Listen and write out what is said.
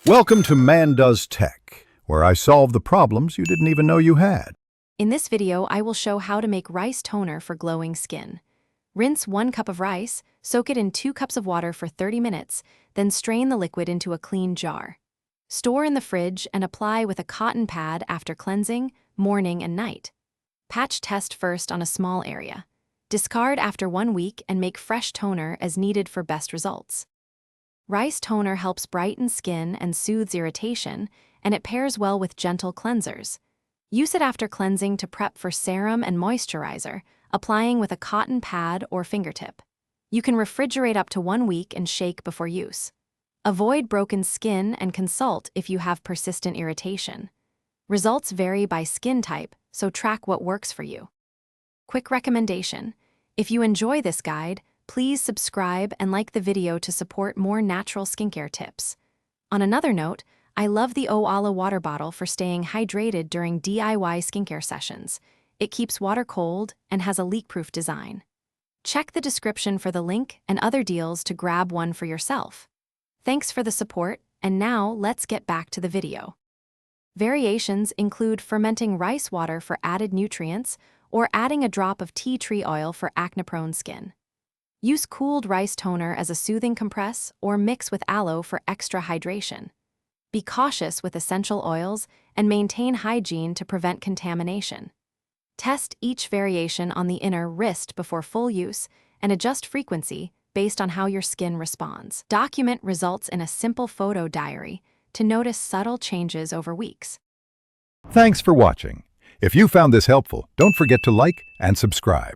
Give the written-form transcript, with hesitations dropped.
Welcome to Man Does Tech, where I solve the problems you didn't even know you had. In this video, I will show how to make rice toner for glowing skin. Rinse 1 cup of rice, soak it in 2 cups of water for 30 minutes, then strain the liquid into a clean jar. Store in the fridge and apply with a cotton pad after cleansing, morning and night. Patch test first on a small area. Discard after 1 week and make fresh toner as needed for best results. Rice toner helps brighten skin and soothes irritation, and it pairs well with gentle cleansers. Use it after cleansing to prep for serum and moisturizer, applying with a cotton pad or fingertip. You can refrigerate up to 1 week and shake before use. Avoid broken skin and consult if you have persistent irritation. Results vary by skin type, so track what works for you. Quick recommendation: if you enjoy this guide, please subscribe and like the video to support more natural skincare tips. On another note, I love the Oala water bottle for staying hydrated during DIY skincare sessions. It keeps water cold and has a leak-proof design. Check the description for the link and other deals to grab one for yourself. Thanks for the support, and now let's get back to the video. Variations include fermenting rice water for added nutrients or adding a drop of tea tree oil for acne-prone skin. Use cooled rice toner as a soothing compress or mix with aloe for extra hydration. Be cautious with essential oils and maintain hygiene to prevent contamination. Test each variation on the inner wrist before full use and adjust frequency based on how your skin responds. Document results in a simple photo diary to notice subtle changes over weeks. Thanks for watching. If you found this helpful, don't forget to like and subscribe.